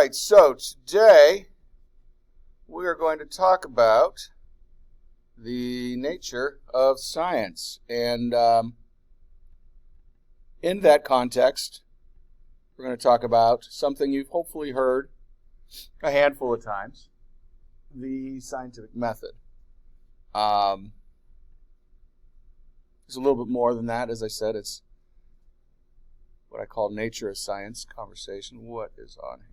right, so today we are going to talk about the nature of science. And in that context, we're going to talk about something you've hopefully heard a handful of times, the scientific method. It's a little bit more than that. As I said, it's what I call nature of science conversation. What is on here?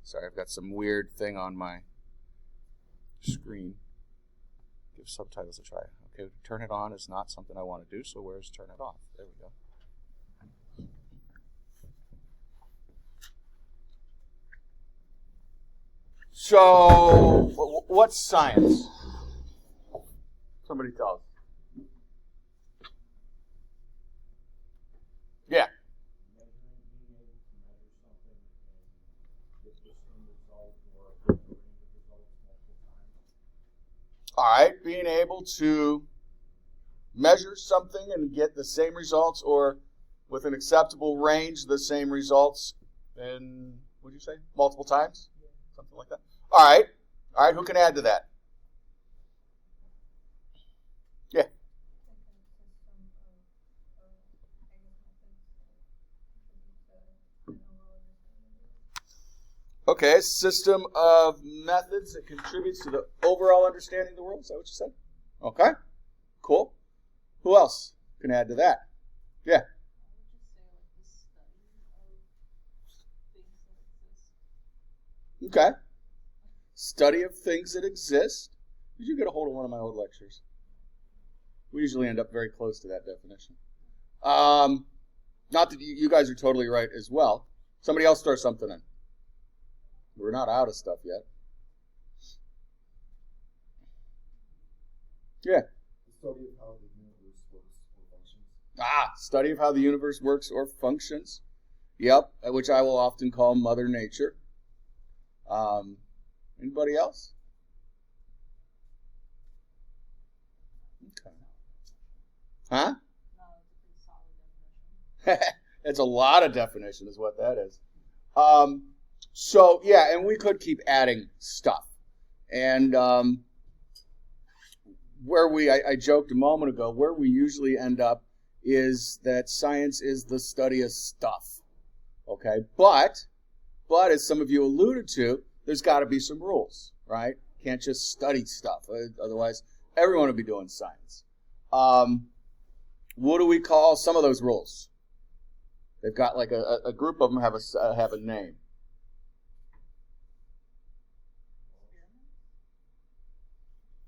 Sorry, I've got some weird thing on my screen. Give subtitles a try. Okay, turn it on is not something I want to do, so where's turn it off? There we go. So, what's science? Somebody tell us. Yeah. All right, being able to measure something and get the same results, or with an acceptable range, the same results in, what did you say, multiple times? Something like that. All right, who can add to that? Yeah. Okay, system of methods that contributes to the overall understanding of the world. Is that what you said? Okay, cool. Who else can add to that? Yeah. Okay. Study of things that exist. Did you get a hold of one of my old lectures? We usually end up very close to that definition. Not that you guys are totally right as well. Somebody else throw something in. We're not out of stuff yet. Yeah. Study of how the universe works or functions. Study of how the universe works or functions. Yep, which I will often call Mother Nature. Anybody else? Okay. Huh? It's a lot of definition is what that is. So, yeah, and we could keep adding stuff. And I joked a moment ago, where we usually end up is that science is the study of stuff. Okay? But as some of you alluded to, there's got to be some rules, right? Can't just study stuff. Otherwise, everyone would be doing science. What do we call some of those rules? They've got like a group of them have a name.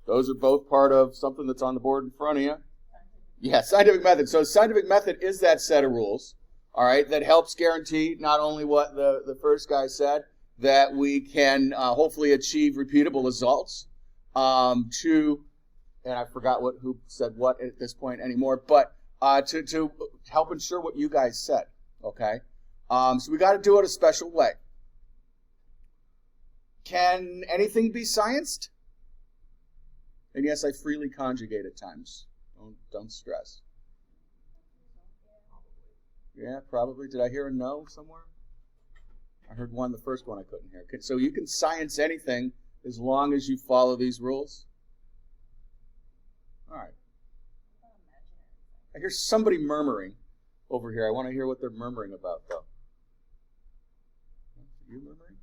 Those are both part of something that's on the board in front of you. Yeah, scientific method. So scientific method is that set of rules, all right, that helps guarantee not only what the first guy said, that we can hopefully achieve repeatable results, and I forgot who said what at this point anymore, but to help ensure what you guys said, okay? So we got to do it a special way. Can anything be scienced? And yes, I freely conjugate at times. Don't stress. Yeah, probably. Did I hear a no somewhere? I heard one, the first one I couldn't hear. So you can science anything as long as you follow these rules? All right. I hear somebody murmuring over here. I want to hear what they're murmuring about, though. Are you murmuring?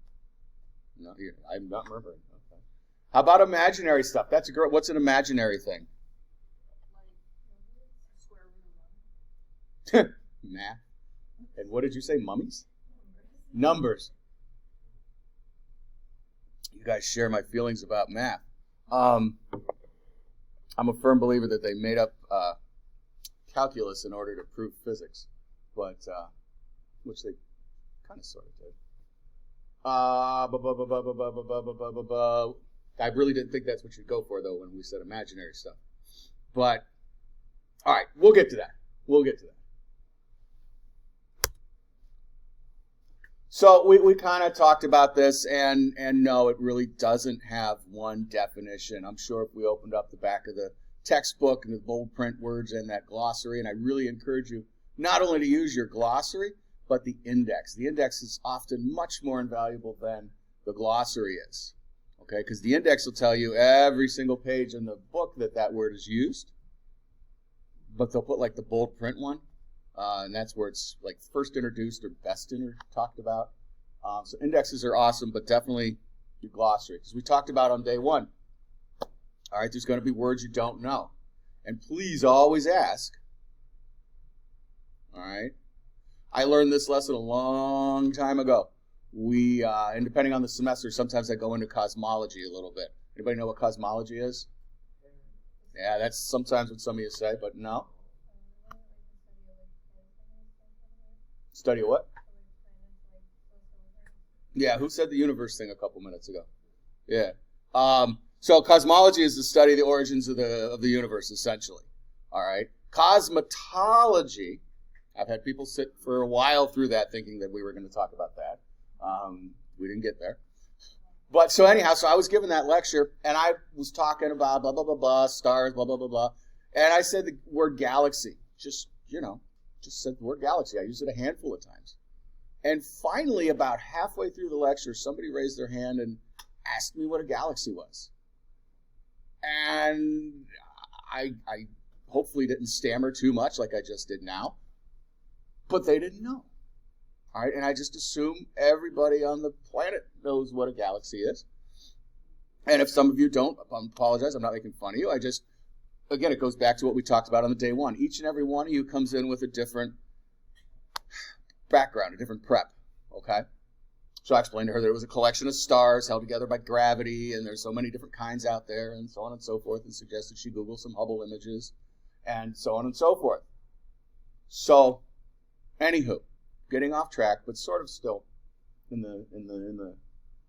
No, I'm not murmuring. Okay. How about imaginary stuff? That's a girl. What's an imaginary thing? Like math. And what did you say? Mummies? Numbers. You guys share my feelings about math. I'm a firm believer that they made up calculus in order to prove physics, but which they kind of sort of did. I really didn't think that's what you'd go for, though, when we said imaginary stuff. But, all right, we'll get to that. So we kind of talked about this, and no, it really doesn't have one definition. I'm sure if we opened up the back of the textbook and the bold print words and that glossary, and I really encourage you not only to use your glossary, but the index. The index is often much more invaluable than the glossary is. Okay, because the index will tell you every single page in the book that word is used, but they'll put like the bold print one, and that's where it's like first introduced or best talked about. So indexes are awesome, but definitely your glossary, because we talked about on day one. All right, there's going to be words you don't know, and please always ask. All right, I learned this lesson a long time ago. And depending on the semester, sometimes I go into cosmology a little bit. Anybody know what cosmology is? Yeah, that's sometimes what some of you say, but no. Study of what? Yeah, who said the universe thing a couple minutes ago? Yeah. So cosmology is the study of the origins of the universe, essentially. All right. Cosmetology, I've had people sit for a while through that thinking that we were going to talk about that. We didn't get there. But so anyhow, so I was given that lecture, and I was talking about blah, blah, blah, blah, stars, blah, blah, blah, blah. And I said the word galaxy. Just said the word galaxy. I used it a handful of times. And finally, about halfway through the lecture, somebody raised their hand and asked me what a galaxy was. And I hopefully didn't stammer too much like I just did now. But they didn't know. All right, and I just assume everybody on the planet knows what a galaxy is. And if some of you don't, I apologize, I'm not making fun of you. Again, it goes back to what we talked about on the day one. Each and every one of you comes in with a different background, a different prep, okay? So I explained to her that it was a collection of stars held together by gravity, and there's so many different kinds out there, and so on and so forth, and suggested she Google some Hubble images, and so on and so forth. So, anywho, getting off track, but sort of still in the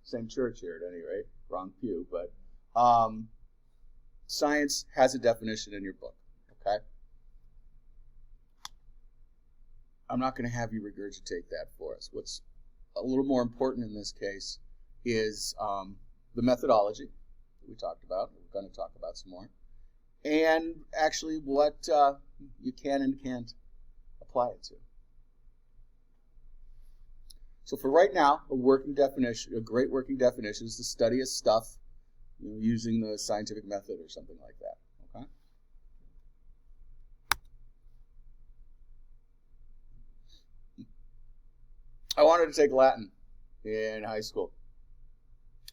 same church here at any rate. Wrong pew, but science has a definition in your book, okay? I'm not going to have you regurgitate that for us. What's a little more important in this case is the methodology that we talked about. We're going to talk about some more. And actually what you can and can't apply it to. So for right now, a great working definition is the study of stuff using the scientific method or something like that. Okay? I wanted to take Latin in high school,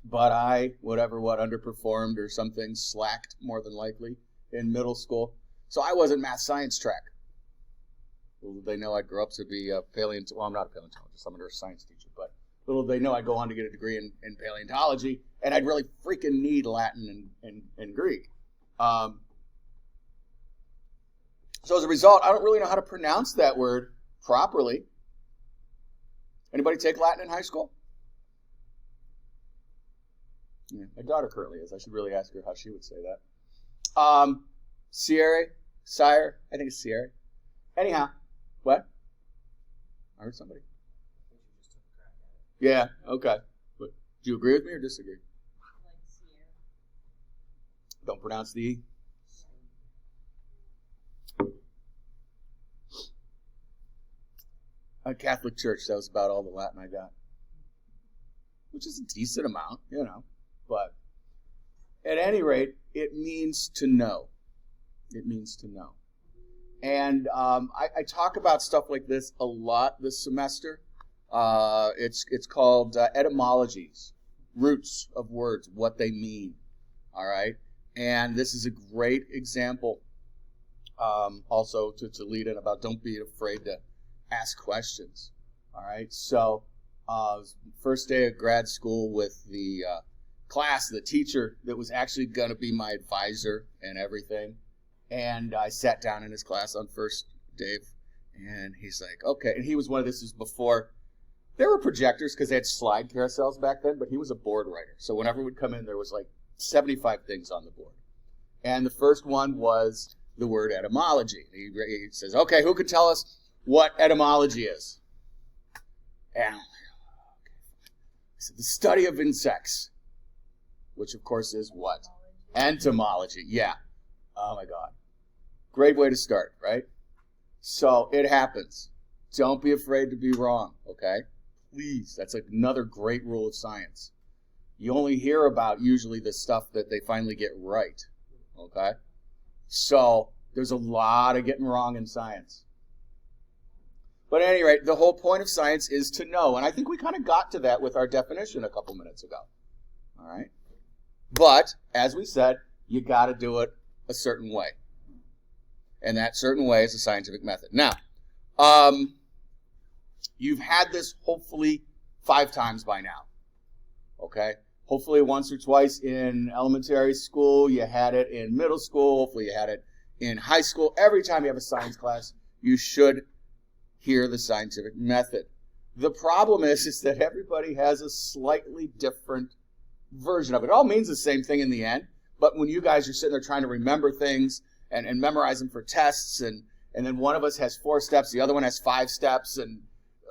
but I, underperformed or something, slacked more than likely in middle school. So I wasn't math science track. Little did they know I'd grow up to be a paleontologist. Well, I'm not a paleontologist. I'm a science teacher. But little did they know I'd go on to get a degree in paleontology, and I'd really freaking need Latin and Greek. So as a result, I don't really know how to pronounce that word properly. Anybody take Latin in high school? Yeah, my daughter currently is. I should really ask her how she would say that. Sire. I think it's Sire. Anyhow. What? I heard somebody. Yeah, okay. But do you agree with me or disagree? Don't pronounce the E. A Catholic church, that was about all the Latin I got. Which is a decent amount, But at any rate, it means to know. It means to know. And I talk about stuff like this a lot this semester. It's called etymologies, roots of words, what they mean. All right? And this is a great example also to lead in about don't be afraid to ask questions. All right? So first day of grad school with the class, the teacher that was actually going to be my advisor and everything. And I sat down in his class on first, Dave, and he's like, okay. And he was this was before, there were projectors because they had slide carousels back then, but he was a board writer. So whenever we'd come in, there was like 75 things on the board. And the first one was the word etymology. He says, okay, who could tell us what etymology is? And I said, the study of insects, which of course is what? Entomology, yeah. Oh my God. Great way to start, right? So it happens. Don't be afraid to be wrong, okay? Please, that's another great rule of science. You only hear about usually the stuff that they finally get right, okay? So there's a lot of getting wrong in science. But at any rate, the whole point of science is to know, and I think we kind of got to that with our definition a couple minutes ago, all right? But, as we said, you got to do it a certain way. And that certain way is the scientific method. Now, you've had this hopefully 5 times by now, okay? Hopefully once or twice in elementary school, you had it in middle school, hopefully you had it in high school. Every time you have a science class, you should hear the scientific method. The problem is that everybody has a slightly different version of it. It all means the same thing in the end, but when you guys are sitting there trying to remember things and memorize them for tests, and then one of us has 4 steps, the other one has 5 steps, and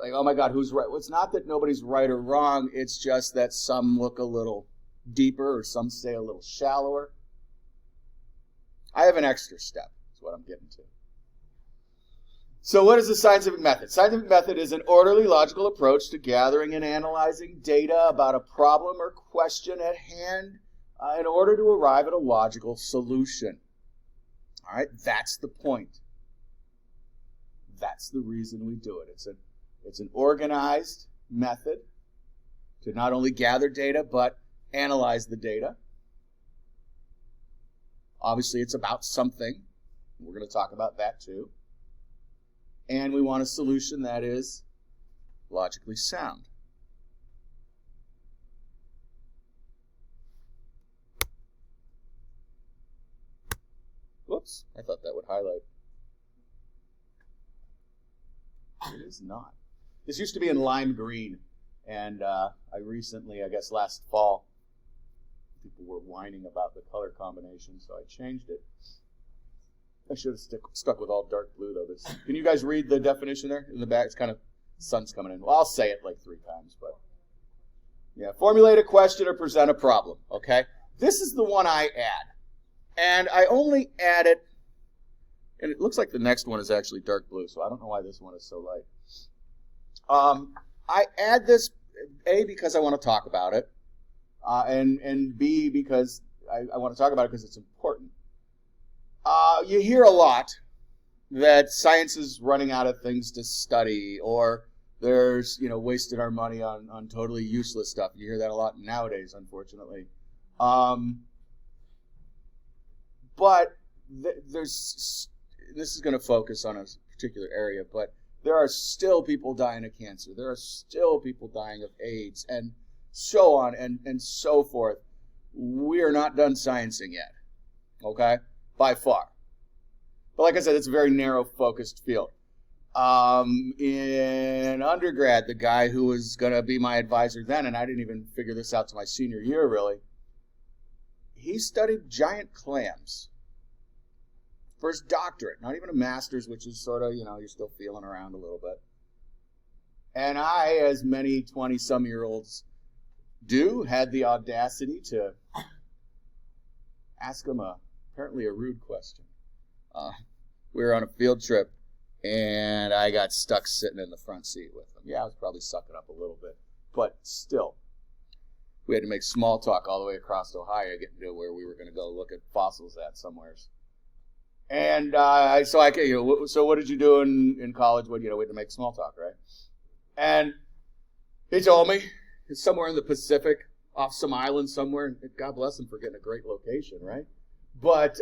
like, oh my God, who's right? Well, it's not that nobody's right or wrong, it's just that some look a little deeper or some say a little shallower. I have an extra step, is what I'm getting to. So what is the scientific method? Scientific method is an orderly, logical approach to gathering and analyzing data about a problem or question at hand in order to arrive at a logical solution. All right, that's the point. That's the reason we do it. It's an organized method to not only gather data, but analyze the data. Obviously, it's about something. We're going to talk about that too. And we want a solution that is logically sound. Whoops, I thought that would highlight. It is not. This used to be in lime green, and I recently, I guess last fall, people were whining about the color combination, so I changed it. I should have stuck with all dark blue, though. Can you guys read the definition there in the back? It's kind of, sun's coming in. Well, I'll say it like 3 times, but yeah. Formulate a question or present a problem, okay? This is the one I add, and I only add it, and it looks like the next one is actually dark blue, so I don't know why this one is so light. I add this, A, because I want to talk about it, and B, because I want to talk about it because it's important. You hear a lot that science is running out of things to study, or there's, wasted our money on totally useless stuff. You hear that a lot nowadays, unfortunately. But this is going to focus on a particular area, but there are still people dying of cancer. There are still people dying of AIDS, and so on and so forth. We are not done sciencing yet, okay? By far. But like I said, it's a very narrow, focused field. In undergrad, the guy who was going to be my advisor then, and I didn't even figure this out to my senior year, really, he studied giant clams for his doctorate, not even a master's, which is sort of, you're still feeling around a little bit. And I, as many 20-some-year-olds do, had the audacity to ask him apparently a rude question. We were on a field trip, and I got stuck sitting in the front seat with him. Yeah, I was probably sucking up a little bit, but still. We had to make small talk all the way across Ohio, getting to where we were going to go look at fossils at somewheres. And so what did you do in college? We had to make small talk, right? And he told me it's somewhere in the Pacific, off some island somewhere. God bless him for getting a great location, right? But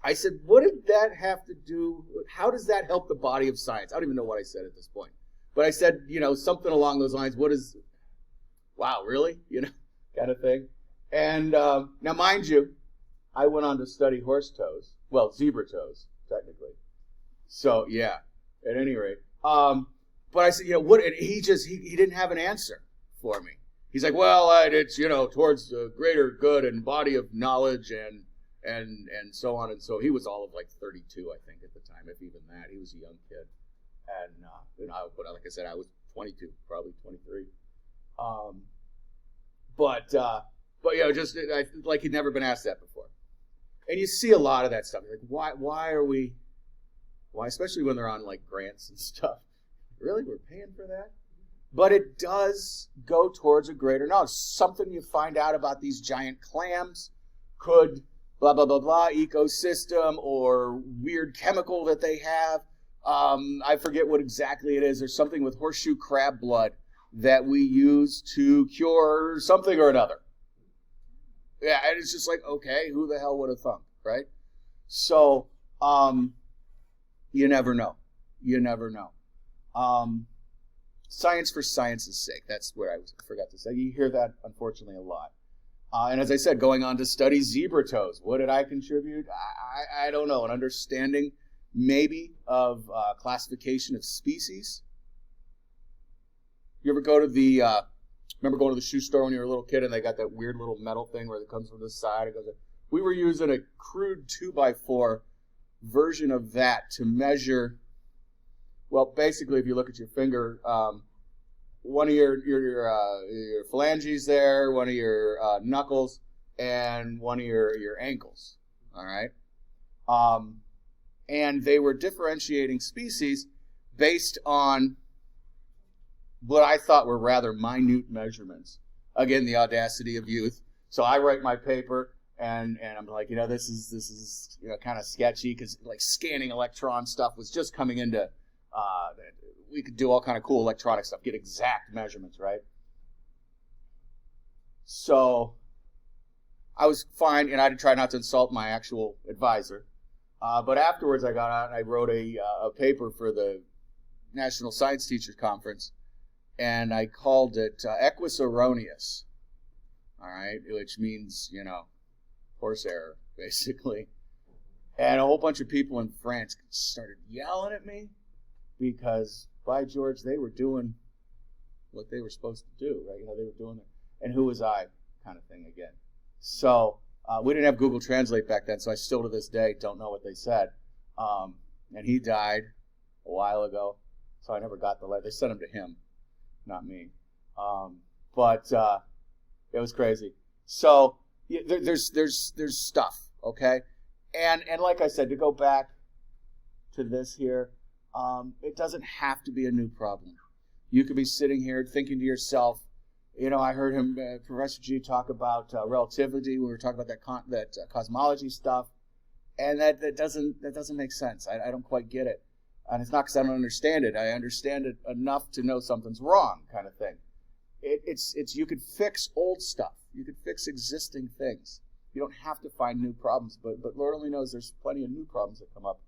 I said, what did that have to do? How does that help the body of science? I don't even know what I said at this point. But I said, something along those lines. Wow, really? Kind of thing. And now, mind you, I went on to study horse toes. Well, zebra toes, technically. So, yeah, at any rate. But I said, what? And he didn't have an answer for me. He's like, well, it's, towards the greater good and body of knowledge and so on. And so he was all of like 32, I think, at the time, if even that. He was a young kid. And, but like I said, I was 22, probably 23. But just like he'd never been asked that before. And you see a lot of that stuff. Like, why, especially when they're on like grants and stuff, Really? We're paying for that? But it does go towards a greater knowledge. Something you find out about these giant clams could blah, blah, blah, blah, ecosystem or weird chemical that they have. I forget what exactly it is. There's something with horseshoe crab blood that we use to cure something or another. Yeah, and it's just like, okay, who the hell would have thunk, right? So, you never know. You never know. Science for science's sake. That's where I forgot to say. You hear that, unfortunately, a lot. And as I said, going on to study zebra toes. What did I contribute? I don't know. An understanding, maybe, of classification of species. You ever go to the, remember going to the shoe store when you were a little kid and they got that weird little metal thing where it comes from the side? It goes. We were using a crude 2x4 version of that to measure. Well, basically, if you look at your finger, one of your phalanges there, one of your knuckles, and one of your ankles. All right, and they were differentiating species based on what I thought were rather minute measurements. Again, the audacity of youth. So I write my paper, and I'm like, this is kind of sketchy because like scanning electron stuff was just coming into. We could do all kind of cool electronic stuff, get exact measurements, right? So I was fine, and I try not to insult my actual advisor. But afterwards, I got out and I wrote a paper for the National Science Teachers Conference, and I called it Equus Erroneus, all right, which means, horse error, basically. And a whole bunch of people in France started yelling at me because, by George, they were doing what they were supposed to do, right? They were doing it. And who was I kind of thing again. So we didn't have Google Translate back then, so I still to this day don't know what they said. And he died a while ago, so I never got the letter. They sent him to him, not me. But it was crazy. So there's stuff, okay? And like I said, to go back to this here, it doesn't have to be a new problem. You could be sitting here thinking to yourself, I heard him, Professor G, talk about relativity. We were talking about that cosmology stuff, and that doesn't make sense. I don't quite get it, and it's not because I don't understand it. I understand it enough to know something's wrong, kind of thing. It's you could fix old stuff. You could fix existing things. You don't have to find new problems, but Lord only knows there's plenty of new problems that come up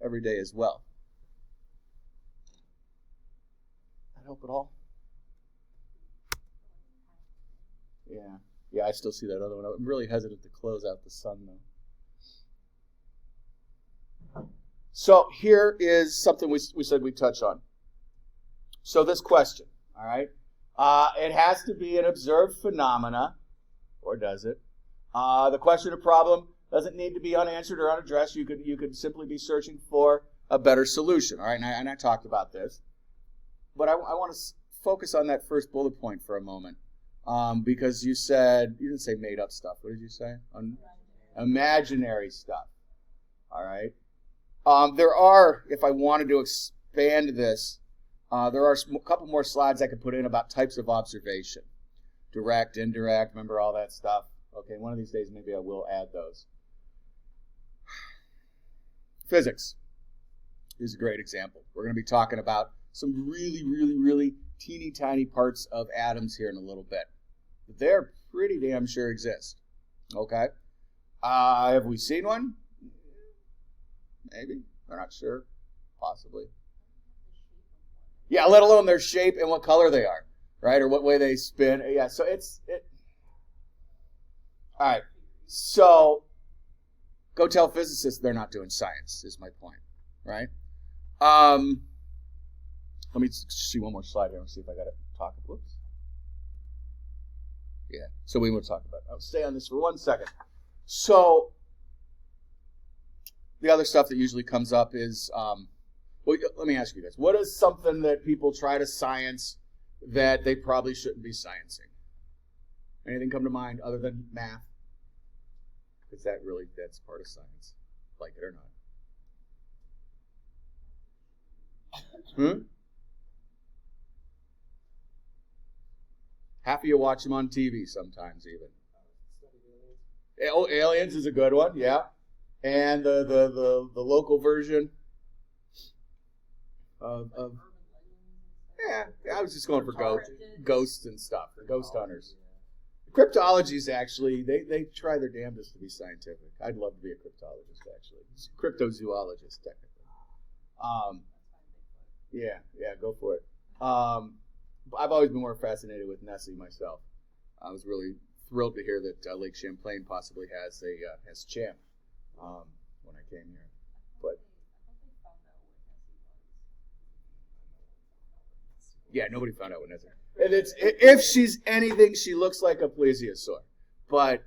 every day as well. That help at all? Yeah, I still see that other one. I'm really hesitant to close out the sun, though. So here is something we said we'd touch on. So this question, all right? It has to be an observed phenomena, or does it? The question or problem doesn't need to be unanswered or unaddressed. You could simply be searching for a better solution, all right? And I talked about this. But I want to focus on that first bullet point for a moment. Because you didn't say made up stuff. What did you say? Imaginary stuff. All right. There are, if I wanted to expand this, there are a couple more slides I could put in about types of observation. Direct, indirect, remember all that stuff? Okay, one of these days maybe I will add those. Physics is a great example. We're going to be talking about some really, really, really teeny tiny parts of atoms here in a little bit. They're pretty damn sure exist. Okay? Have we seen one? Maybe. We're not sure. Possibly. Yeah, let alone their shape and what color they are, right? Or what way they spin. Yeah, so all right. So, go tell physicists they're not doing science, is my point, right? Let me see one more slide here and see if I got to talk. Whoops. Yeah, so we will talk about it. I'll stay on this for 1 second. So, the other stuff that usually comes up is, let me ask you this. What is something that people try to science that they probably shouldn't be sciencing? Anything come to mind other than math? Because that's part of science, like it or not. Half of you watch them on TV sometimes even. Oh, Aliens is a good one, yeah. And the local version of yeah, I was just going for ghosts and stuff, the ghost hunters. Cryptologies, actually, they try their damnedest to be scientific. I'd love to be a cryptologist, actually. Cryptozoologist, technically. Yeah, go for it. I've always been more fascinated with Nessie myself. I was really thrilled to hear that Lake Champlain possibly has champ when I came here. But yeah, nobody found out what Nessie. And it's, if she's anything, she looks like a plesiosaur. But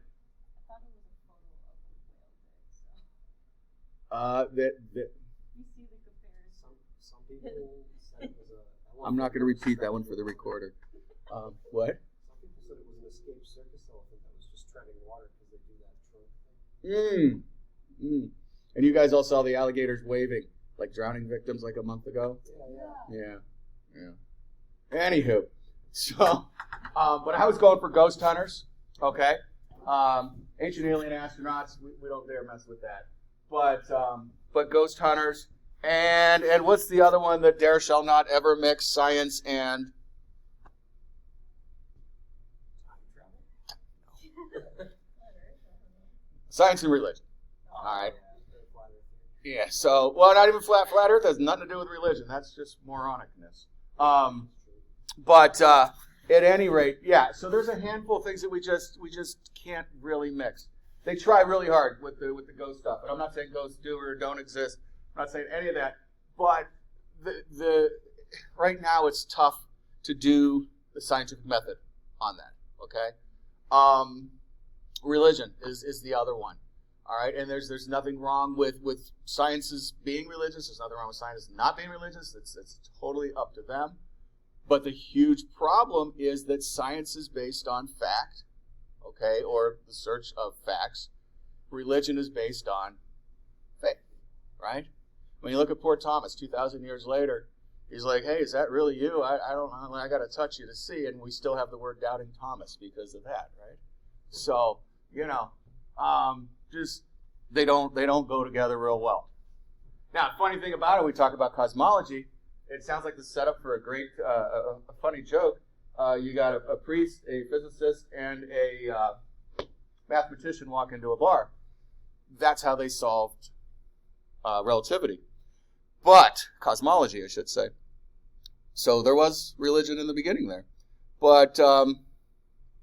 I'm not going to repeat that one for the recorder. What? Some people said it was an escaped circus elephant that was just treading water because they do that trunk thing. And you guys all saw the alligators waving like drowning victims like a month ago? Yeah. Anywho, so, but I was going for ghost hunters, okay? Ancient alien astronauts, we don't dare mess with that. But ghost hunters, and what's the other one that dare shall not ever mix science and... Science and religion. All right. Yeah, so, well, not even flat earth has nothing to do with religion. That's just moronicness. But at any rate, yeah, so there's a handful of things that we just can't really mix. They try really hard with the ghost stuff, and I'm not saying ghosts do or don't exist. I'm not saying any of that. But the right now it's tough to do the scientific method on that, okay? Religion is the other one. All right, and there's nothing wrong with sciences being religious. There's nothing wrong with scientists not being religious. It's totally up to them. But the huge problem is that science is based on fact, okay, or the search of facts. Religion is based on faith, right? When you look at poor Thomas, 2,000 years later, he's like, hey, is that really you? I don't know. I got to touch you to see. And we still have the word doubting Thomas because of that, right? So, just they don't go together real well. Now, funny thing about it, we talk about cosmology. It sounds like the setup for a great, a funny joke. You got a priest, a physicist, and a mathematician walk into a bar. That's how they solved relativity. But, cosmology, I should say. So there was religion in the beginning there. But,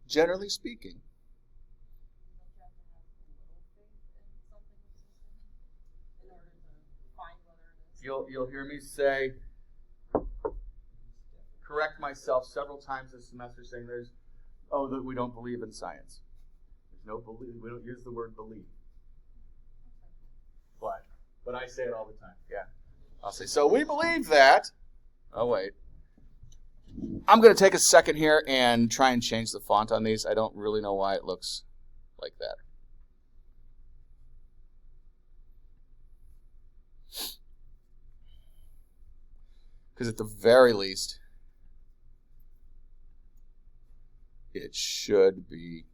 generally speaking, you'll hear me say, correct myself several times this semester saying that we don't believe in science. There's no belief. We don't use the word believe. But I say it all the time. Yeah. I'll say, so we believe that. Oh, wait. I'm going to take a second here and try and change the font on these. I don't really know why it looks like that. Because at the very least, it should be,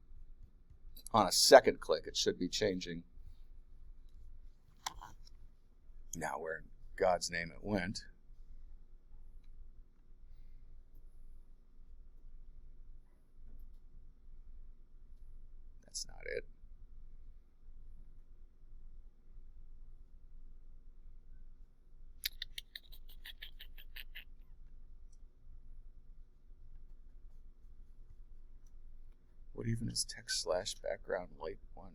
on a second click, it should be changing. Now, where in God's name it went. That's not it. What even is text/background light 1?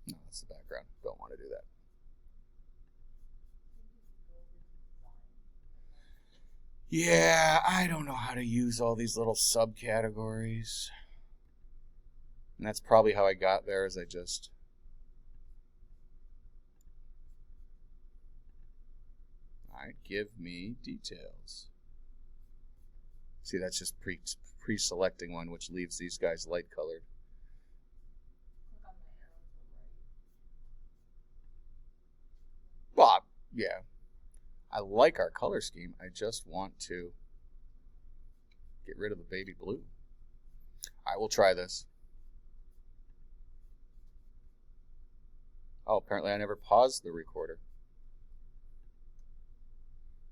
No, that's the background. Don't want to do that. Yeah, I don't know how to use all these little subcategories. And that's probably how I got there, is I just... Alright, give me details. See, that's just pre-selecting one, which leaves these guys light colored. Well, yeah, I like our color scheme. I just want to get rid of the baby blue. All right, we'll try this. Oh, apparently I never paused the recorder.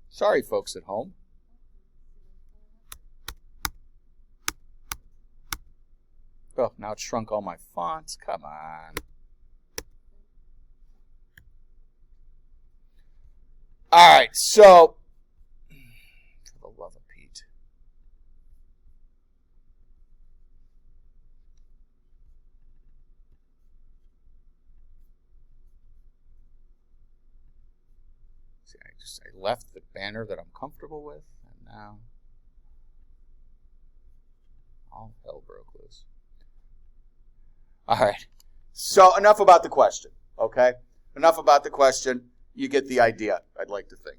Sorry, folks at home. Oh, now it's shrunk all my fonts. Come on. All right, so for the love of Pete. See, I left the banner that I'm comfortable with, and now all hell broke loose. All right, so enough about the question, okay? Enough about the question. You get the idea, I'd like to think.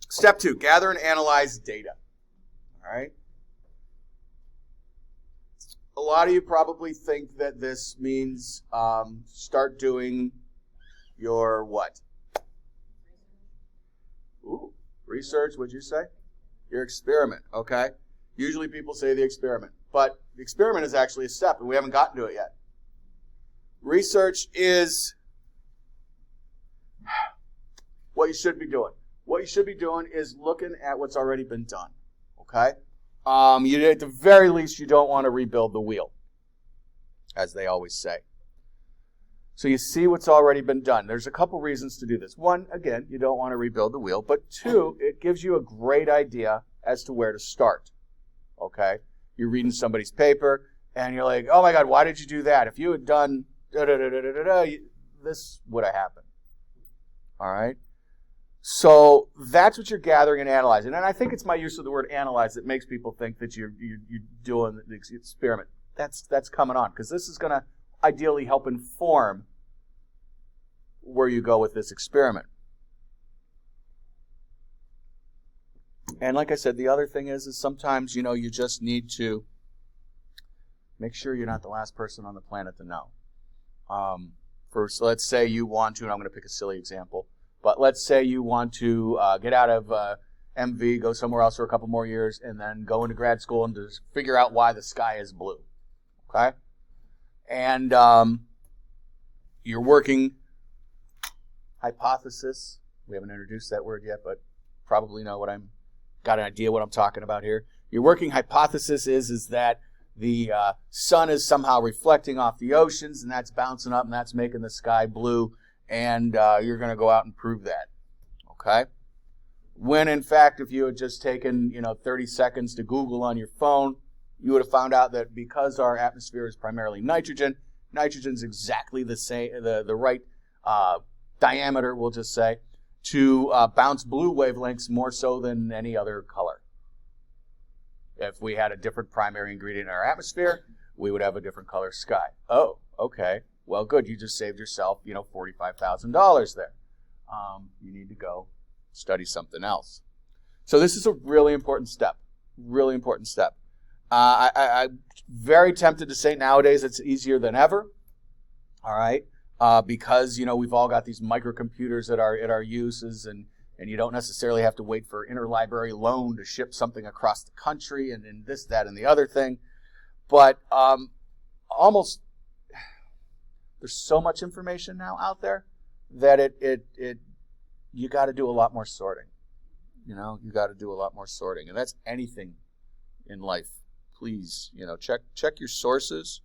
Step 2, gather and analyze data. All right? A lot of you probably think that this means start doing your what? Ooh, research, what'd you say? Your experiment, okay? Usually people say the experiment, but the experiment is actually a step, and we haven't gotten to it yet. Research is what you should be doing. What you should be doing is looking at what's already been done, okay? At the very least, you don't want to rebuild the wheel, as they always say. So you see what's already been done. There's a couple reasons to do this. One, again, you don't want to rebuild the wheel. But two, it gives you a great idea as to where to start, okay? You're reading somebody's paper, and you're like, oh, my God, why did you do that? If you had done this would have happened, all right? So that's what you're gathering and analyzing. And I think it's my use of the word analyze that makes people think that you're doing the experiment. That's coming on, because this is going to ideally help inform where you go with this experiment. And like I said, the other thing is sometimes, you just need to make sure you're not the last person on the planet to know. First, let's say you want to, and I'm going to pick a silly example, but let's say you want to get out of MV, go somewhere else for a couple more years, and then go into grad school and just figure out why the sky is blue. Okay? And you're working hypothesis. We haven't introduced that word yet, but probably know got an idea what I'm talking about here. Your working hypothesis is that the sun is somehow reflecting off the oceans, and that's bouncing up, and that's making the sky blue, and you're going to go out and prove that, okay? When, in fact, if you had just taken 30 seconds to Google on your phone, you would have found out that because our atmosphere is primarily nitrogen, nitrogen's exactly the same, the right diameter, we'll just say, to bounce blue wavelengths more so than any other color. If we had a different primary ingredient in our atmosphere, we would have a different color sky. Oh, okay. Well, good. You just saved yourself, $45,000 there. You need to go study something else. So this is a really important step. Really important step. I'm very tempted to say nowadays it's easier than ever. All right. Because, we've all got these microcomputers at our uses, and you don't necessarily have to wait for interlibrary loan to ship something across the country and this, that, and the other thing. But almost there's so much information now out there that you got to do a lot more sorting. You got to do a lot more sorting, and that's anything in life. Please, check your sources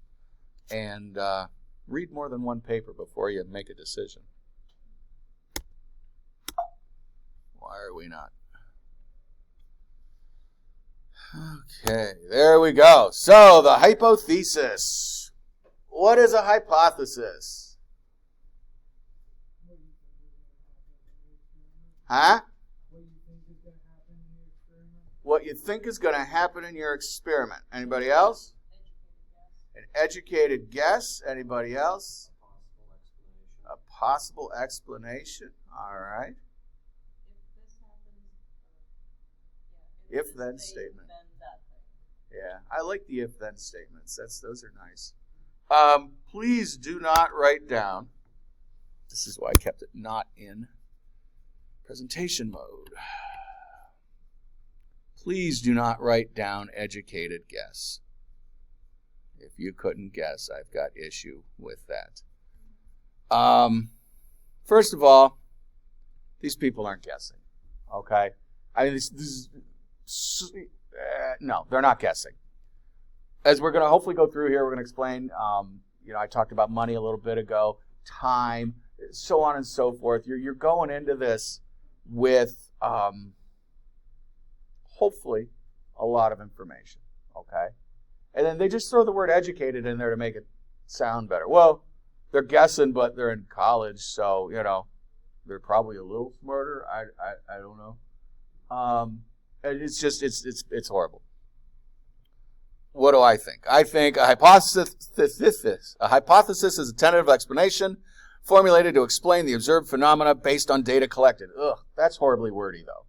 and read more than one paper before you make a decision. Why are we not? Okay, there we go. So, the hypothesis. What is a hypothesis? Huh? What you think is going to happen in your experiment. Anybody else? An educated guess. Anybody else? A possible explanation. All right. If-then statement. Yeah, I like the if-then statements. Those are nice. Please do not write down. This is why I kept it not in Presentation mode. Please do not write down educated guess. If you couldn't guess, I've got issue with that. First of all, these people aren't guessing. Okay? I mean, no, they're not guessing. As we're going to hopefully go through here, we're going to explain, I talked about money a little bit ago, time, so on and so forth. You're going into this with hopefully a lot of information, okay? And then they just throw the word educated in there to make it sound better. Well, they're guessing, but they're in college, so, they're probably a little smarter. I don't know. It's just, it's horrible. What do I think? I think a hypothesis is a tentative explanation formulated to explain the observed phenomena based on data collected. Ugh, that's horribly wordy, though.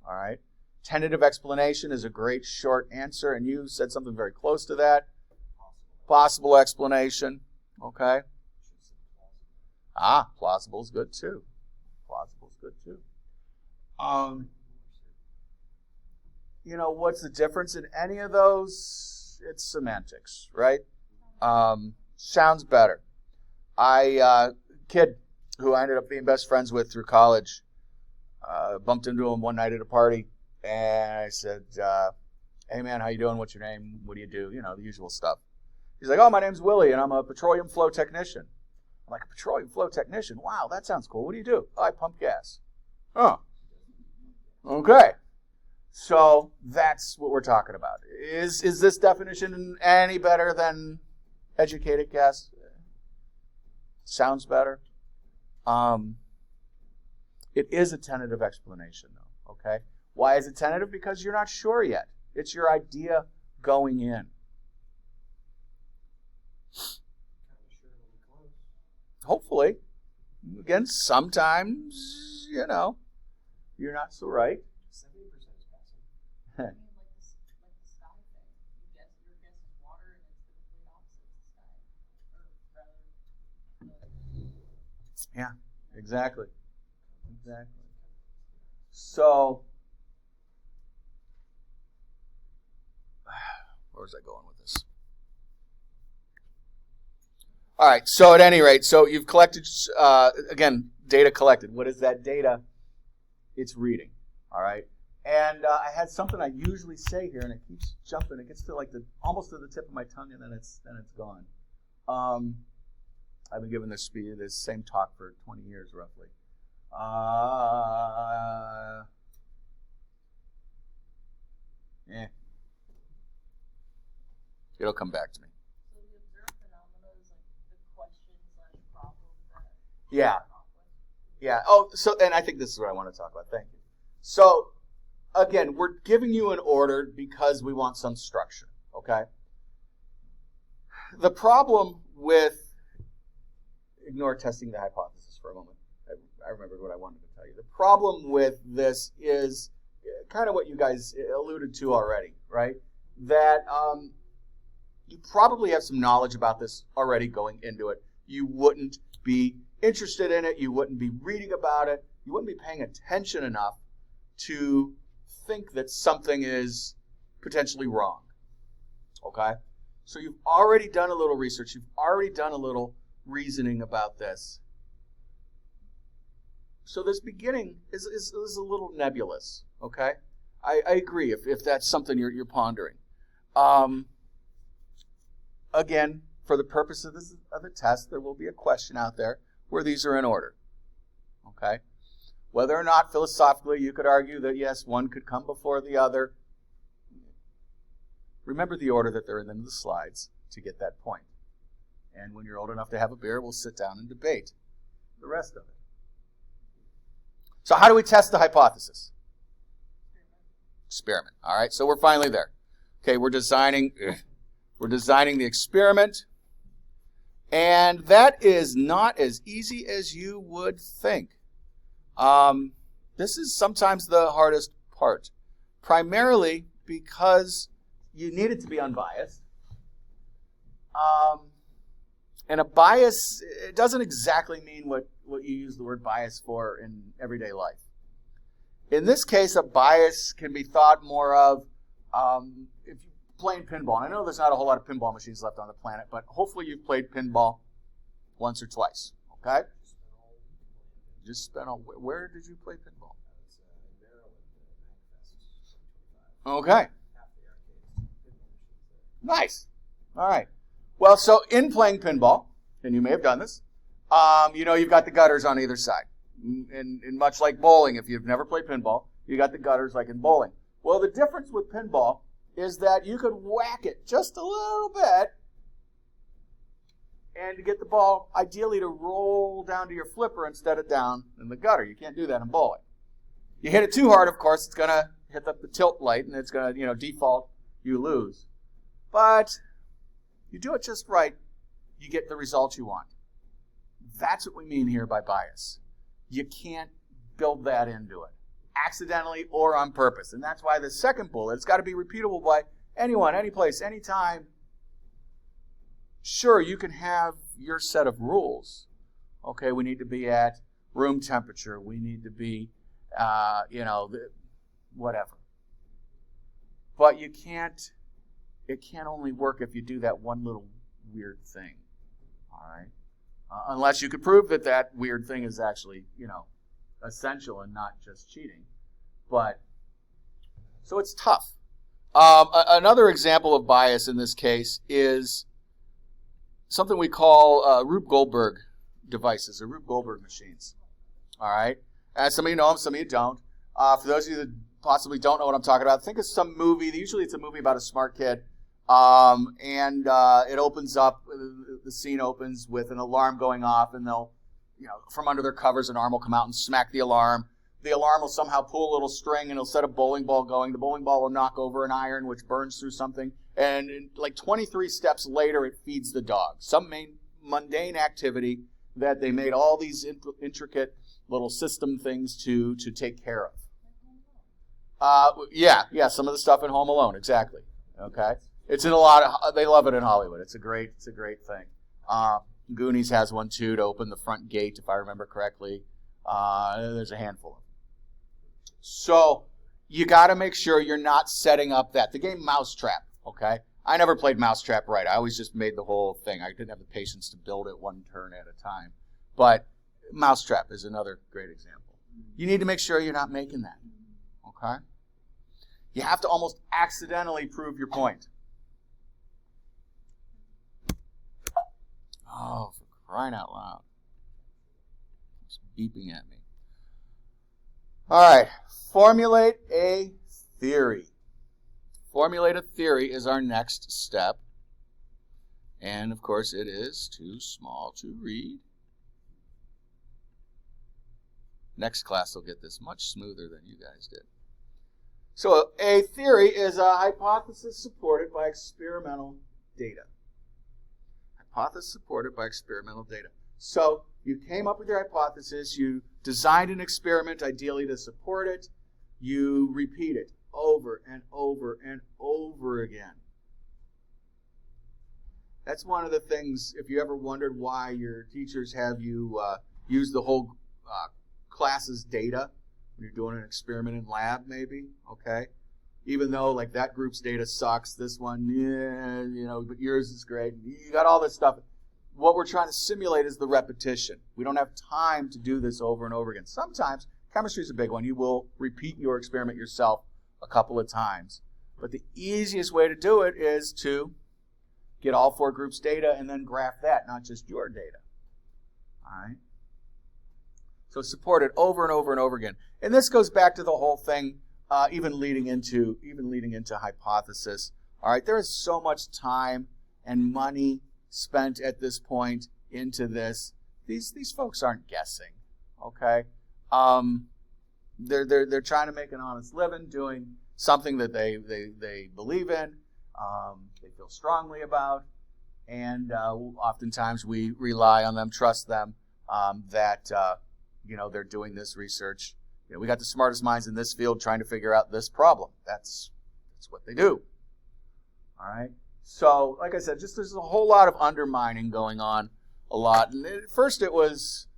All right? Tentative explanation is a great short answer, and you said something very close to that. Possible explanation. Okay? Plausible is good, too. Plausible is good, too. What's the difference in any of those? It's semantics, right? Sounds better. Kid who I ended up being best friends with through college, bumped into him one night at a party, and I said, hey man, how you doing? What's your name? What do you do? The usual stuff. He's like, oh, my name's Willie, and I'm a petroleum flow technician. I'm like, a petroleum flow technician? Wow, that sounds cool. What do you do? Oh, I pump gas. Oh, okay. So that's what we're talking about. Is this definition any better than educated guess? Sounds better. It is a tentative explanation, though. Okay. Why is it tentative? Because you're not sure yet. It's your idea going in. Hopefully. Again, sometimes, you're not so right. 70% is passing. Like the sky thing. Your guess is water, and it's the complete opposite of sky. Yeah, exactly. So, where was I going with this? All right, so at any rate, so you've collected, again, data collected. What is that data? It's reading, all right? And I had something I usually say here, and it keeps jumping. It gets to almost to the tip of my tongue, and then it's gone. I've been giving this same talk for 20 years, roughly. It'll come back to me. So the observed phenomena is like the question/problem that. Yeah. Oh, so, and I think this is what I want to talk about. Thank you. So, again, we're giving you an order because we want some structure, okay? The problem with, ignore testing the hypothesis for a moment. I remembered what I wanted to tell you. The problem with this is kind of what you guys alluded to already, right? That you probably have some knowledge about this already going into it. You wouldn't be interested in it. You wouldn't be reading about it. You wouldn't be paying attention enough to think that something is potentially wrong, okay? So you've already done a little research. You've already done a little reasoning about this. So this beginning is a little nebulous, okay? I agree if that's something you're pondering. Again, for the purpose of the test, there will be a question out there where these are in order, okay? Whether or not philosophically you could argue that, yes, one could come before the other, remember the order that they're in the slides to get that point. And when you're old enough to have a beer, we'll sit down and debate the rest of it. So how do we test the hypothesis? Experiment. All right, so we're finally there. Okay, we're designing the experiment. And that is not as easy as you would think. This is sometimes the hardest part, primarily because you need it to be unbiased. And a bias, it doesn't exactly mean what you use the word bias for in everyday life. In this case, a bias can be thought more of if you're playing pinball. And I know there's not a whole lot of pinball machines left on the planet, but hopefully you've played pinball once or twice. Okay? Just spent all. Where did you play pinball? Okay. Nice. All right. Well, so in playing pinball, and you may have done this, you've got the gutters on either side. And much like bowling, if you've never played pinball, you got the gutters like in bowling. Well, the difference with pinball is that you could whack it just a little bit and to get the ball, ideally, to roll down to your flipper instead of down in the gutter. You can't do that in bowling. You hit it too hard, of course, it's going to hit up the tilt light, and it's going to, default, you lose. But you do it just right, you get the results you want. That's what we mean here by bias. You can't build that into it, accidentally or on purpose. And that's why the second bullet, it's got to be repeatable by anyone, any place, anytime. Sure, you can have your set of rules. Okay, we need to be at room temperature. We need to be, whatever. But it can't only work if you do that one little weird thing. All right? Unless you could prove that weird thing is actually, essential and not just cheating. But, so it's tough. Another example of bias in this case is something we call Rube Goldberg devices, or Rube Goldberg machines. All right? Some of you know them, some of you don't. For those of you that possibly don't know what I'm talking about, think of some movie. Usually it's a movie about a smart kid. And it opens up, the scene opens with an alarm going off, and they'll, from under their covers, an arm will come out and smack the alarm. The alarm will somehow pull a little string, and it'll set a bowling ball going. The bowling ball will knock over an iron, which burns through something. And like 23 steps later, it feeds the dog. Some mundane activity that they made all these intricate little system things to take care of. Some of the stuff in Home Alone, exactly. Okay. It's in a lot of, they love it in Hollywood. It's a great thing. Goonies has one too, to open the front gate, if I remember correctly. There's a handful of them. So you got to make sure you're not setting up the game Mousetrap. Okay, I never played Mousetrap right. I always just made the whole thing. I didn't have the patience to build it one turn at a time. But Mousetrap is another great example. You need to make sure you're not making that. Okay, you have to almost accidentally prove your point. Oh, for crying out loud. It's beeping at me. All right. Formulate a theory. Formulate a theory is our next step. And, of course, it is too small to read. Next class will get this much smoother than you guys did. So a theory is a hypothesis supported by experimental data. Hypothesis supported by experimental data. So you came up with your hypothesis, you designed an experiment ideally to support it, you repeat it over and over and over again. That's one of the things, if you ever wondered why your teachers have you use the whole class's data when you're doing an experiment in lab, maybe, okay? Even though, like, that group's data sucks, this one, but yours is great. You got all this stuff. What we're trying to simulate is the repetition. We don't have time to do this over and over again. Sometimes, chemistry is a big one. You will repeat your experiment yourself a couple of times. But the easiest way to do it is to get all four groups' data and then graph that, not just your data. All right? So support it over and over and over again. And this goes back to the whole thing, even leading into hypothesis. All right, there is so much time and money spent at this point into this. These folks aren't guessing. Okay, they're trying to make an honest living, doing something that they believe in, they feel strongly about, and oftentimes we rely on them, trust them, that they're doing this research. We got the smartest minds in this field trying to figure out this problem. That's what they do. All right. So, like I said, there's a whole lot of undermining going on, a lot. And at first, it was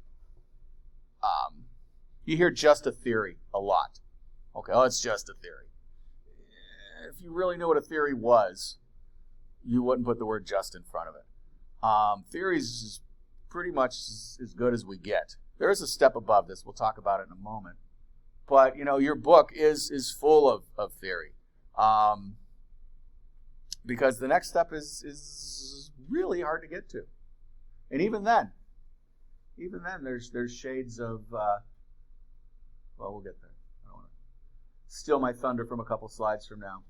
you hear just a theory a lot. Okay, well, it's just a theory. If you really knew what a theory was, you wouldn't put the word just in front of it. Theories is pretty much as good as we get. There is a step above this. We'll talk about it in a moment. But, your book is full of theory. Because the next step is really hard to get to. And even then, there's shades of, well, we'll get there. I don't want to steal my thunder from a couple slides from now.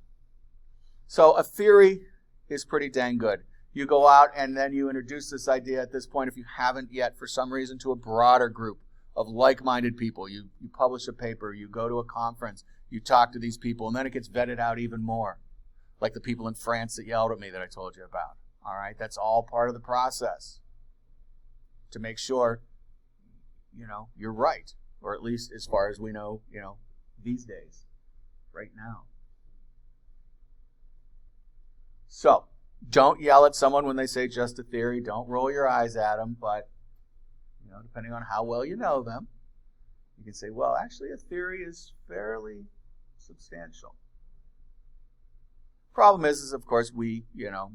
So a theory is pretty dang good. You go out and then you introduce this idea at this point, if you haven't yet, for some reason, to a broader group of like-minded people. You publish a paper, you go to a conference, you talk to these people, and then it gets vetted out even more. Like the people in France that yelled at me that I told you about. All right, that's all part of the process to make sure, you're right, or at least as far as we know, these days, right now. So, don't yell at someone when they say just a theory. Don't roll your eyes at them, but, depending on how well you know them, you can say, well, actually a theory is fairly substantial. Problem is of course, we,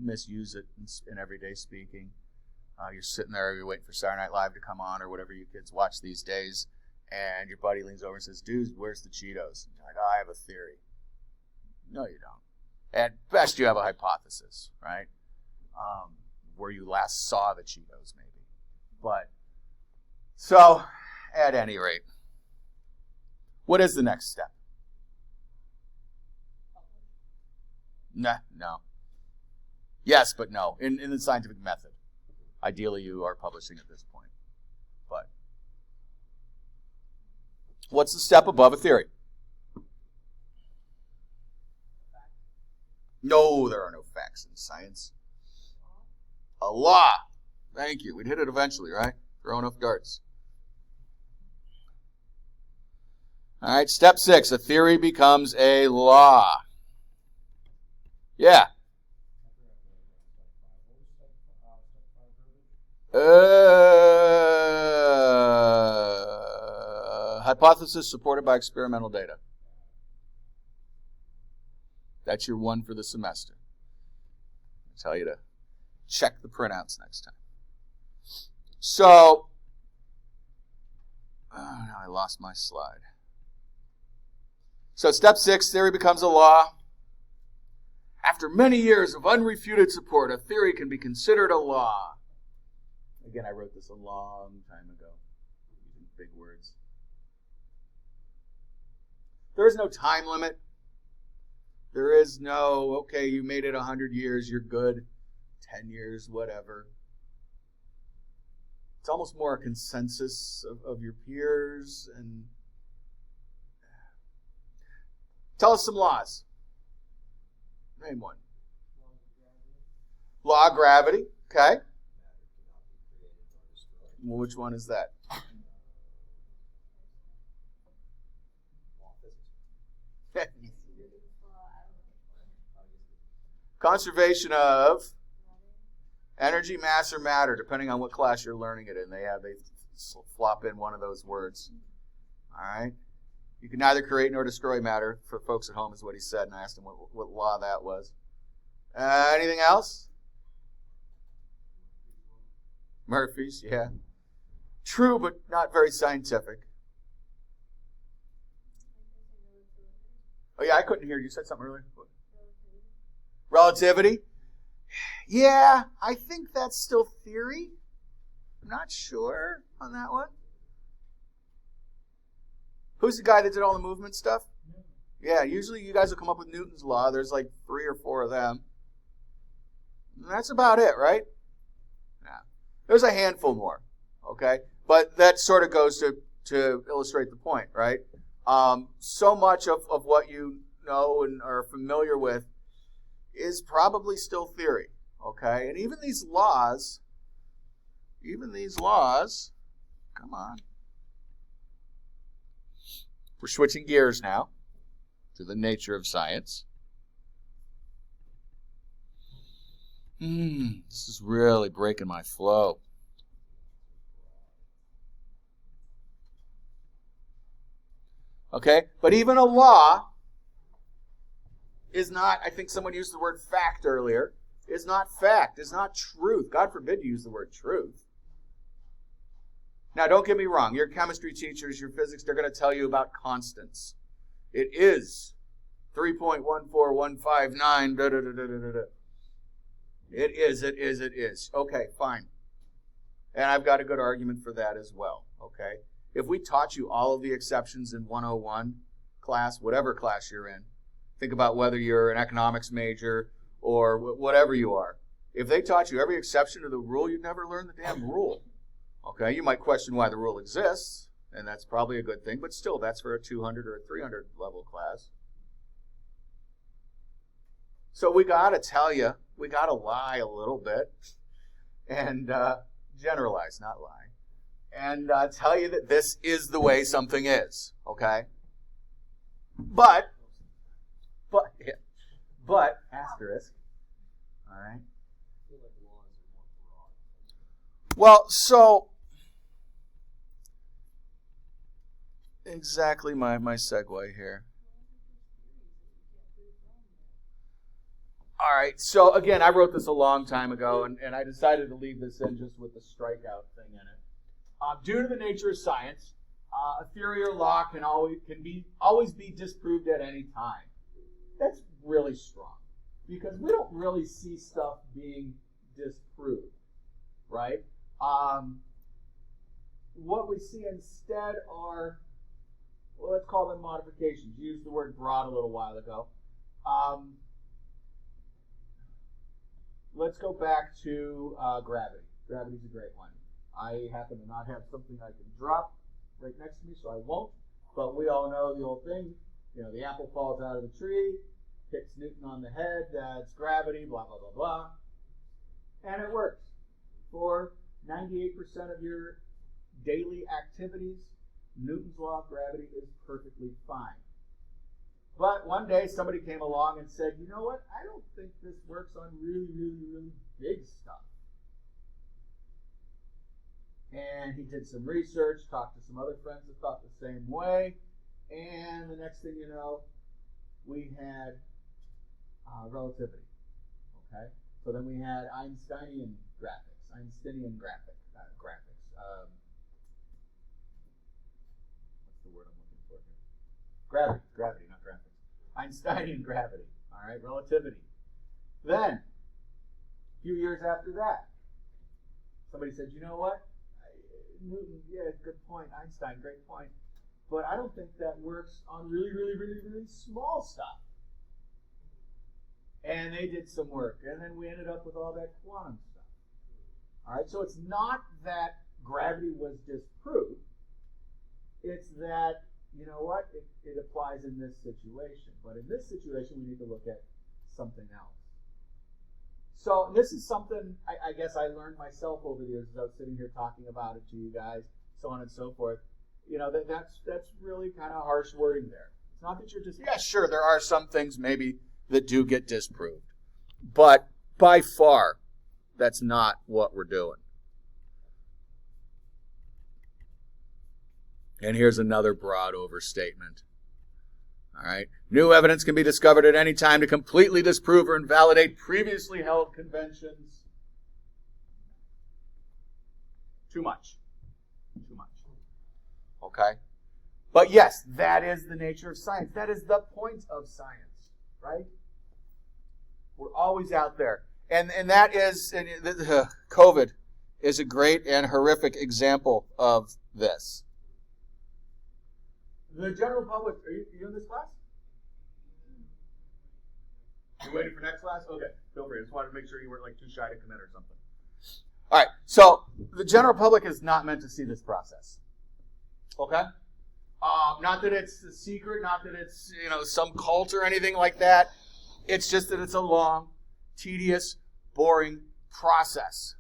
misuse it in everyday speaking. You're sitting there, you're waiting for Saturday Night Live to come on or whatever you kids watch these days, and your buddy leans over and says, dude, where's the Cheetos? You're like, I have a theory. No, you don't. At best, you have a hypothesis, right? Where you last saw the Cheetos, maybe. But, so, at any rate, what is the next step? No. Yes, but no. In the scientific method. Ideally, you are publishing at this point. But what's the step above a theory? No, there are no facts in science. A law. Thank you. We'd hit it eventually, right? Throw enough darts. All right, step 6. A theory becomes a law. Yeah. Hypothesis supported by experimental data. That's your one for the semester. I'll tell you to check the printouts next time. So, now I lost my slide. So step 6, theory becomes a law. After many years of unrefuted support, a theory can be considered a law. Again, I wrote this a long time ago, using big words. There is no time limit. There is no, okay, you made it 100 years, you're good. 10 years, whatever. It's almost more a consensus of your peers. And tell us some laws. Name one. Law of gravity. Okay. Well, which one is that? Conservation of energy, mass, or matter, depending on what class you're learning it in. They flop in one of those words. All right. You can neither create nor destroy matter. For folks at home, is what he said, and I asked him what law that was. Anything else? Murphy's, yeah. True, but not very scientific. Oh, yeah, I couldn't hear you. You said something earlier. Relativity? Yeah, I think that's still theory. I'm not sure on that one. Who's the guy that did all the movement stuff? Yeah, usually you guys will come up with Newton's law. There's like 3 or 4 of them. And that's about it, right? Yeah. There's a handful more, okay? But that sort of goes to illustrate the point, right? So much of what you know and are familiar with is probably still theory, okay? And even these laws, come on. We're switching gears now to the nature of science. This is really breaking my flow. Okay? But even a law is not, I think someone used the word fact earlier, is not fact, is not truth. God forbid you use the word truth. Now, don't get me wrong. Your chemistry teachers, your physics, they're going to tell you about constants. It is 3.14159, da-da-da-da-da-da. It is. Okay, fine. And I've got a good argument for that as well, okay? If we taught you all of the exceptions in 101 class, whatever class you're in, think about whether you're an economics major or whatever you are. If they taught you every exception to the rule, you'd never learn the damn rule. Okay, you might question why the rule exists, and that's probably a good thing, but still, that's for a 200 or a 300 level class. So we got to tell you, we got to lie a little bit and generalize, not lie, and tell you that this is the way something is, okay? But, asterisk, all right? Well, so, exactly my segue here. All right, so again, I wrote this a long time ago, and I decided to leave this in just with the strikeout thing in it. Due to the nature of science, a theory or law can always be disproved at any time. That's really strong, because we don't really see stuff being disproved, right? What we see instead are, well, let's call them modifications. You used the word broad a little while ago. Let's go back to gravity. Gravity's a great one. I happen to not have something I can drop right next to me, so I won't. But we all know the old thing. You know, the apple falls out of the tree, hits Newton on the head, that's gravity, blah, blah, blah, blah. And it works. For 98% of your daily activities, Newton's law of gravity is perfectly fine. But one day somebody came along and said, you know what, I don't think this works on really, really, really big stuff. And he did some research, talked to some other friends that thought the same way, and the next thing you know, we had relativity. Okay? So then we had Einsteinian graphics. What's the word I'm looking for here? Gravity, not graphics. Einsteinian gravity. All right, relativity. Then, a few years after that, somebody said, you know what? Newton, yeah, good point. Einstein, great point. But I don't think that works on really, really, really, really small stuff. And they did some work, and then we ended up with all that quantum stuff. All right, so it's not that gravity was disproved. It's that, you know what, it applies in this situation. But in this situation, we need to look at something else. So this is something I guess I learned myself over the years as I was sitting here talking about it to you guys, so on and so forth. You know, that's really kind of harsh wording there. It's not that you're just, yeah, sure, there are some things maybe that do get disproved. But by far, that's not what we're doing. And here's another broad overstatement. All right. New evidence can be discovered at any time to completely disprove or invalidate previously held conventions. Too much. Okay? But yes, that is the nature of science. That is the point of science, right? We're always out there. And that is, COVID is a great and horrific example of this. The general public, are you in this class? You waiting for next class? Okay, feel free. I just wanted to make sure you weren't like too shy to come in or something. All right, so the general public is not meant to see this process. Okay? Not that it's a secret, not that it's, you know, some cult or anything like that. It's just that it's a long, tedious, boring process.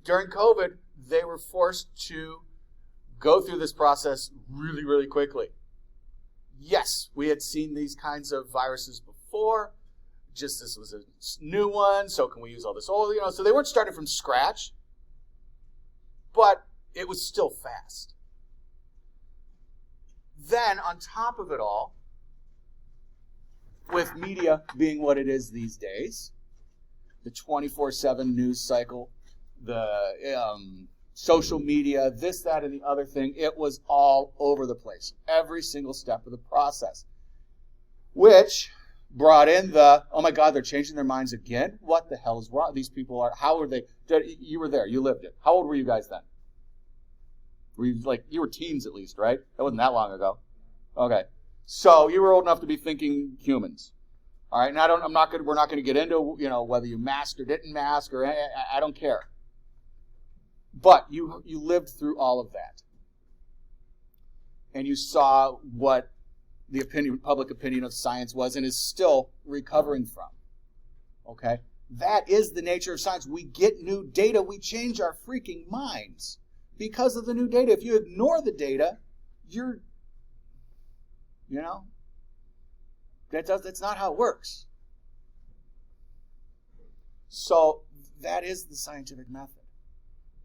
During COVID, they were forced to go through this process really, really quickly. Yes, we had seen these kinds of viruses before. Just this was a new one, so can we use all this old? You know, so they weren't starting from scratch, but it was still fast. then on top of it all, with media being what it is these days, the 24/7 news cycle, the social media, this, that, and the other thing, it was all over the place. Every single step of the process. Which brought in the, oh my God, they're changing their minds again? What the hell is wrong? These people are, how are they? You were there, you lived it. How old were you guys then? Were you you were teens at least, right? That wasn't that long ago. Okay. So you were old enough to be thinking humans. All right, and we're not going to get into, whether you masked or didn't mask, or I don't care. But you lived through all of that. And you saw what the public opinion of science was and is still recovering from. Okay? That is the nature of science. We get new data, we change our freaking minds because of the new data. If you ignore the data, that's not how it works. So that is the scientific method.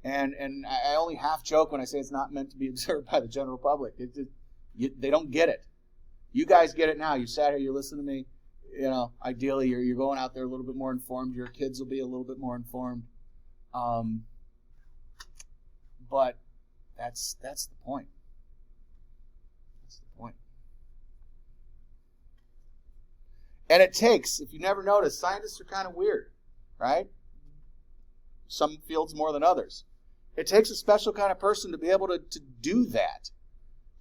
And I only half joke when I say it's not meant to be observed by the general public. They don't get it. You guys get it now. You sat here, you listen to me. Ideally, you're going out there a little bit more informed. Your kids will be a little bit more informed. But that's the point. That's the point. And it takes, if you never noticed, scientists are kind of weird, right? Some fields more than others. It takes a special kind of person to be able to do that.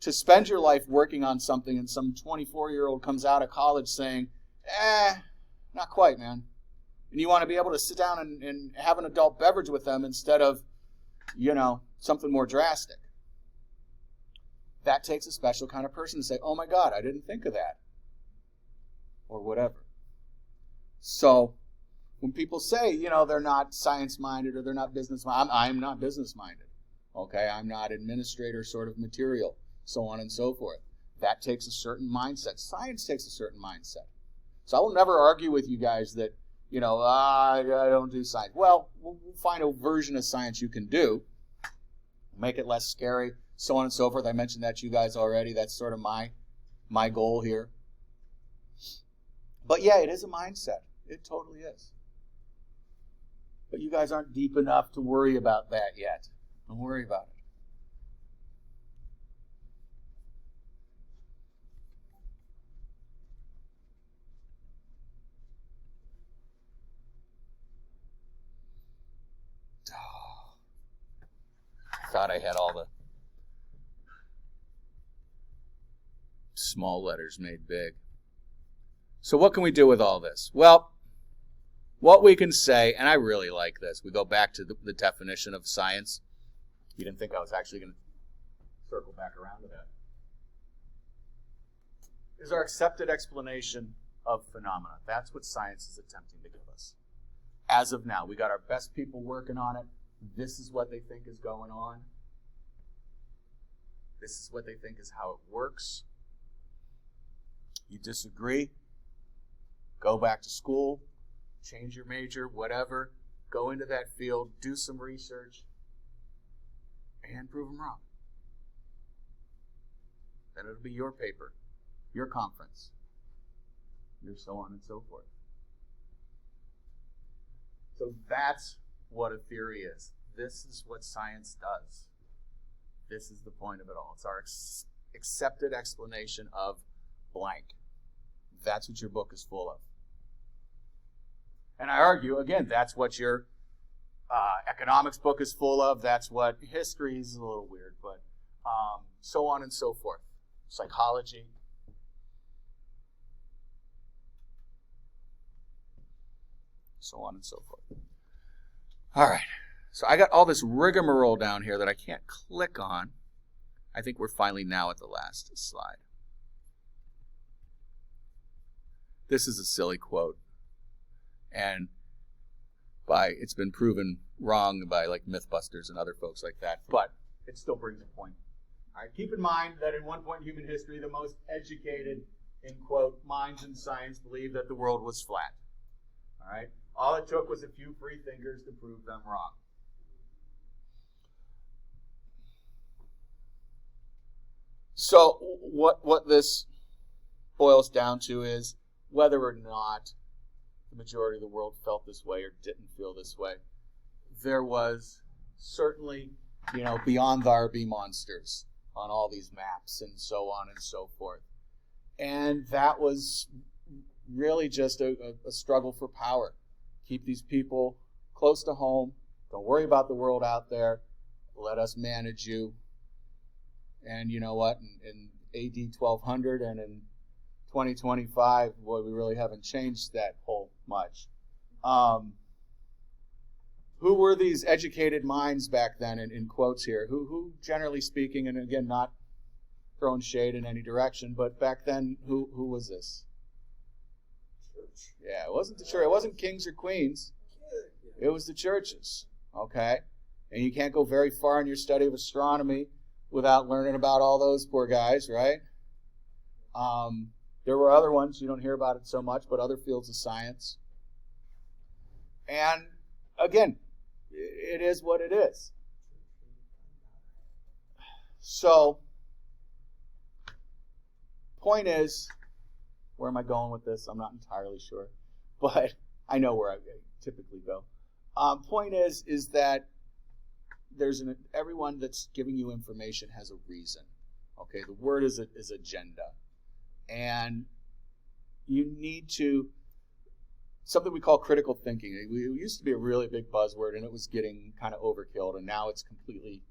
To spend your life working on something and some 24-year-old comes out of college saying, not quite, man. And you want to be able to sit down and have an adult beverage with them instead of, something more drastic. That takes a special kind of person to say, oh my God, I didn't think of that. Or whatever. So, when people say, they're not science-minded or they're not business-minded, I'm not business-minded. Okay, I'm not administrator sort of material, so on and so forth. That takes a certain mindset. Science takes a certain mindset. So I will never argue with you guys that, I don't do science. Well, we'll find a version of science you can do, make it less scary, so on and so forth. I mentioned that to you guys already. That's sort of my goal here. But yeah, it is a mindset. It totally is. But you guys aren't deep enough to worry about that yet. Don't worry about it. I thought I had all the small letters made big. So what can we do with all this? Well, what we can say, and I really like this, we go back to the definition of science. You didn't think I was actually going to circle back around to that. Is our accepted explanation of phenomena. That's what science is attempting to give us. As of now, we got our best people working on it. This is what they think is going on. This is what they think is how it works. You disagree? Go back to school, change your major, whatever. Go into that field, do some research, and prove them wrong. Then it'll be your paper, your conference, your so on and so forth. So that's what a theory is. This is what science does. This is the point of it all. It's our accepted explanation of blank. That's what your book is full of. And I argue, again, that's what your economics book is full of. That's what history is a little weird, but so on and so forth. Psychology. So on and so forth. All right. So I got all this rigmarole down here that I can't click on. I think we're finally now at the last slide. This is a silly quote. And it's been proven wrong by like Mythbusters and other folks like that, but it still brings a point. All right, keep in mind that at one point in human history, the most educated, in quote, minds in science believed that the world was flat. All right, all it took was a few free thinkers to prove them wrong. So what this boils down to is whether or not the majority of the world felt this way or didn't feel this way, there was certainly, beyond the RB monsters on all these maps and so on and so forth. And that was really just a struggle for power. Keep these people close to home. Don't worry about the world out there. Let us manage you. And you know what? In AD 1200 and in 2025, boy, we really haven't changed that whole much. Who were these educated minds back then, in quotes here? Who, generally speaking, and again, not throwing shade in any direction, but back then, who was this? Church. Yeah, it wasn't the church. It wasn't kings or queens. It was the churches, okay? And you can't go very far in your study of astronomy without learning about all those poor guys, right? There were other ones, you don't hear about it so much, but other fields of science. And again, it is what it is. So, point is, where am I going with this? I'm not entirely sure, but I know where I typically go. Point is that everyone that's giving you information has a reason. Okay, the word is agenda. And you need to, something we call critical thinking. It used to be a really big buzzword, and it was getting kind of overkilled, and now it's completely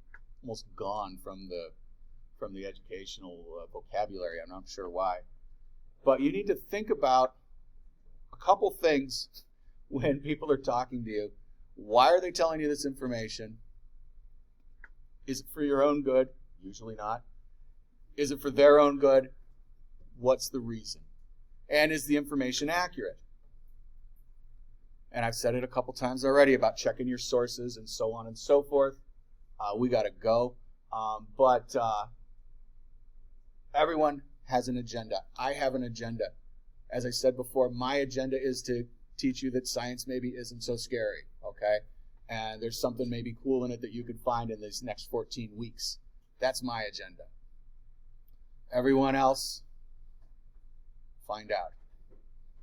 almost gone from the educational vocabulary. I'm not sure why. But you need to think about a couple things when people are talking to you. Why are they telling you this information? Is it for your own good? Usually not. Is it for their own good? What's the reason? And is the information accurate? And I've said it a couple times already about checking your sources and so on and so forth. We got to go. But everyone has an agenda. I have an agenda. As I said before, my agenda is to teach you that science maybe isn't so scary, okay? And there's something maybe cool in it that you could find in these next 14 weeks. That's my agenda. Everyone else, find out.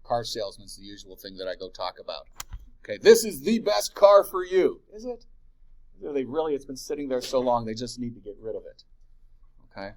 Car salesman's the usual thing that I go talk about. Okay, this is the best car for you. Is it? It's been sitting there so long, they just need to get rid of it. Okay?